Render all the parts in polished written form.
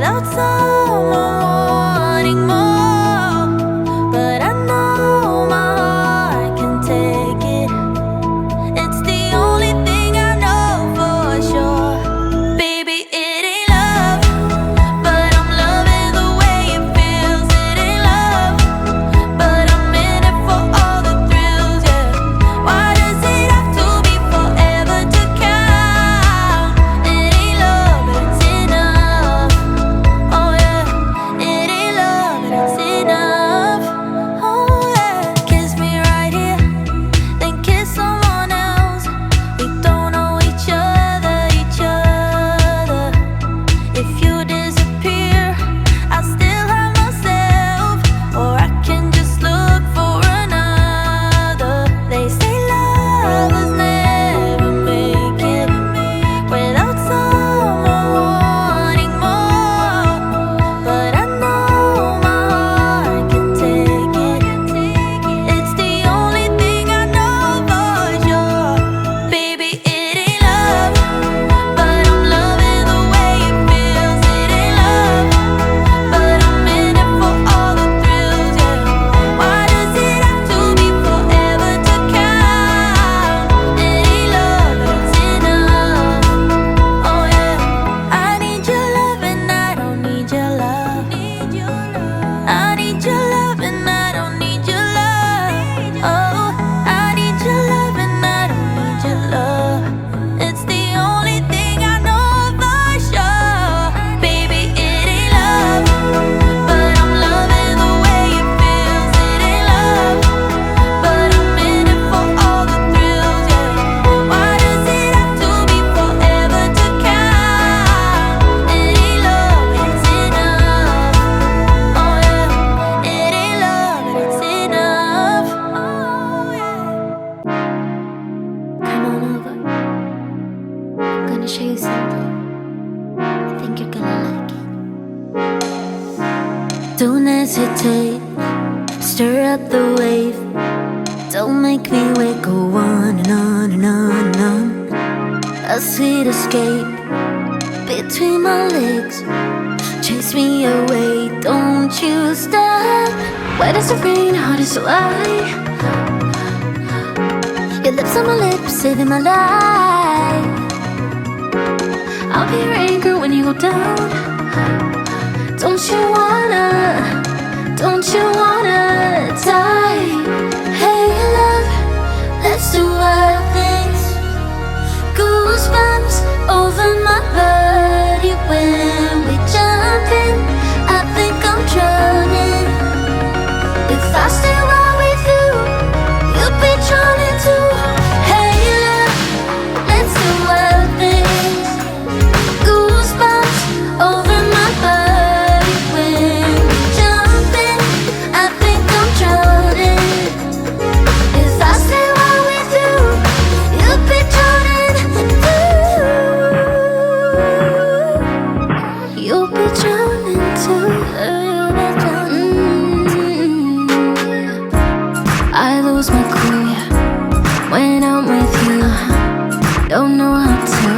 without someone wanting more. But I know my heart can take it. It's the only thing I know for sure. Baby, it ain't love, but I'm loving the way it feels. It ain't love, but I'm in it for all the thrills, yeah. Why does it have to be forever to count? It ain't love, but it's enough. Oh yeah, it ain't love, but it's enough. Oh yeah, kiss me right here, then kiss someone else. We don't know each other, each other. If you disappear, I still have myself, or I can just look for another. They say lovers never make it without someone wanting more. But I know my heart can take it. It's the only thing I know for sure. Baby, it ain't love, but I'm loving the way it feels. It ain't love, but I'm in it for all the thrills, yeah. Why does it have to be forever to count? It ain't love, but it's enough. Oh yeah, I need your love and I don't need your love. I need your love and I don't need your love. Oh, I need your love and I don't need your love. It's the only thing I know for sure. Baby, it ain't love, but I'm loving the way it feels. It ain't love, but I'm in it for all the thrills, yeah. Why does it have to be forever to count? It ain't love, but it's enough. Oh yeah, it ain't love, but it's enough. Oh yeah. Come on over. I'm gonna show you something. I think you're gonna like it. Don't hesitate, stir up the wave. Don't make me wait, go on and on and on and on. A sweet escape between my legs. Chase me away, don't you stop. Wet as the rain, hard as July. Your lips on my lips, saving my life. I'll be your anchor when you go down. Don't you wanna die? Hey love, let's do wild things. Goosebumps over my body when we jump in. I think I'm drowning. If I stay right with you, you'll be drowning too. Hey love, let's do wild things. Goosebumps over my body when we jump in. I think I'm drowning. If I stay right with you, you'll be drowning too. You'll be drowning too. You'll be drowning. I lose my cool when I'm with you. Don't know how to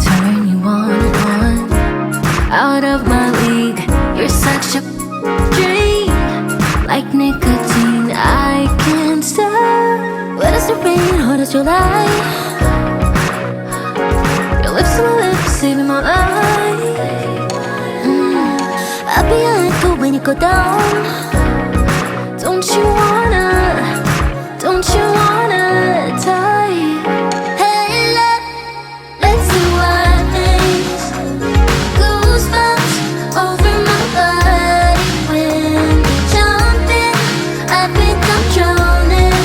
turn you on and on. Out of my league, you're such a dream. Like nicotine, I can't stop. Wet as the rain, hot as July. Your lips on my lips, saving my life. I'll be your anchor when you go down. Don't you wanna die? Hey love, let's do wild things. Goosebumps over my body when we jump in. I think I'm drowning.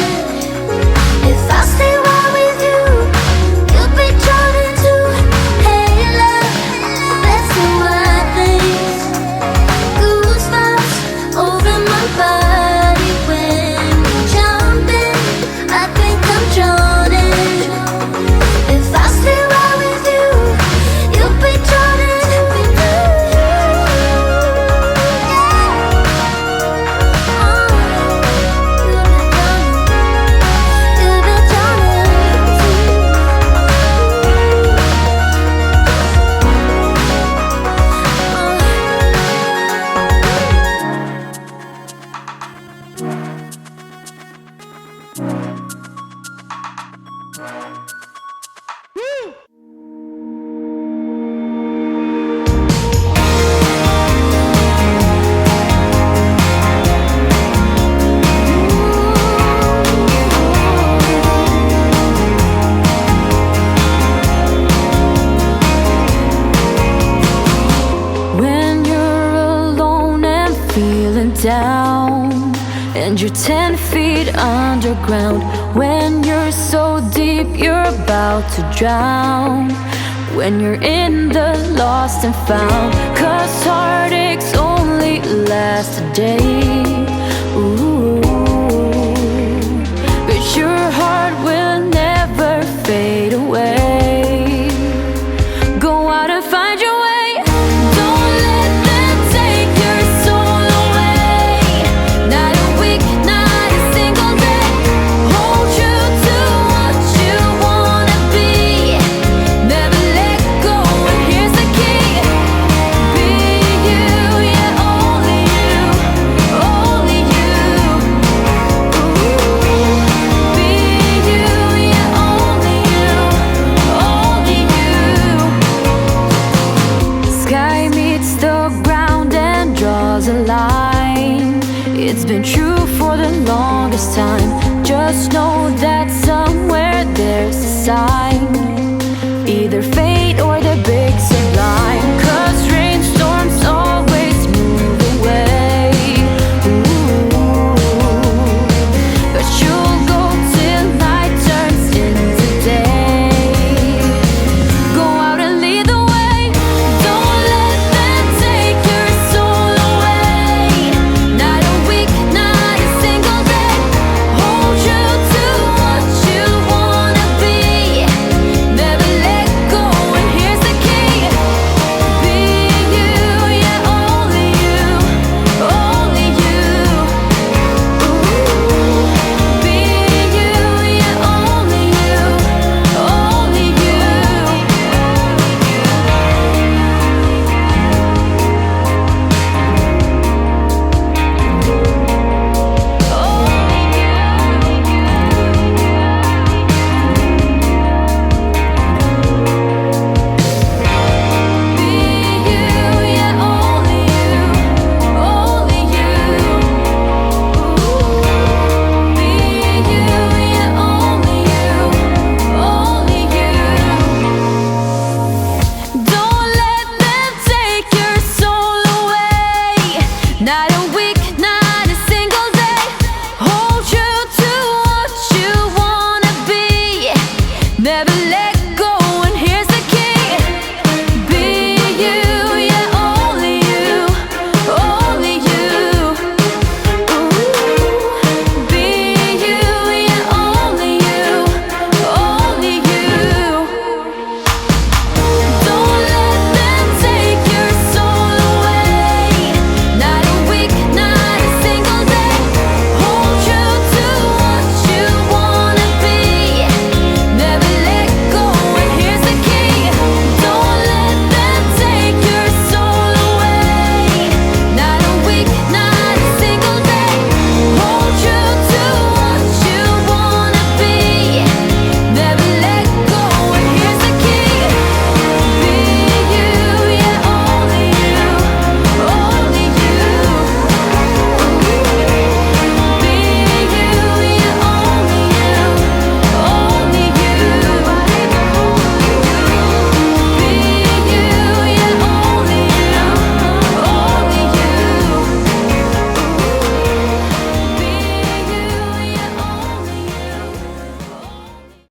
If I stay right with you, you'll be drowning too. Hey love, let's do wild things. Goosebumps over my body when down, and you're 10 feet underground. When you're so deep you're about to drown, when you're in the lost and found. 'Cause heartaches only last a day. Ooh. But your heart will never fade away. Go out and find your way. Don't let them take your soul away. Not a week, not a single day. Hold true to what you wanna be. Never let go, and here's the key. Be you, yeah, only you, only you. Ooh. Be you, yeah, only you, only you. Sky meets the ground and draws a line. It's been true for the longest time. Just know that somewhere there's a sign. Either fate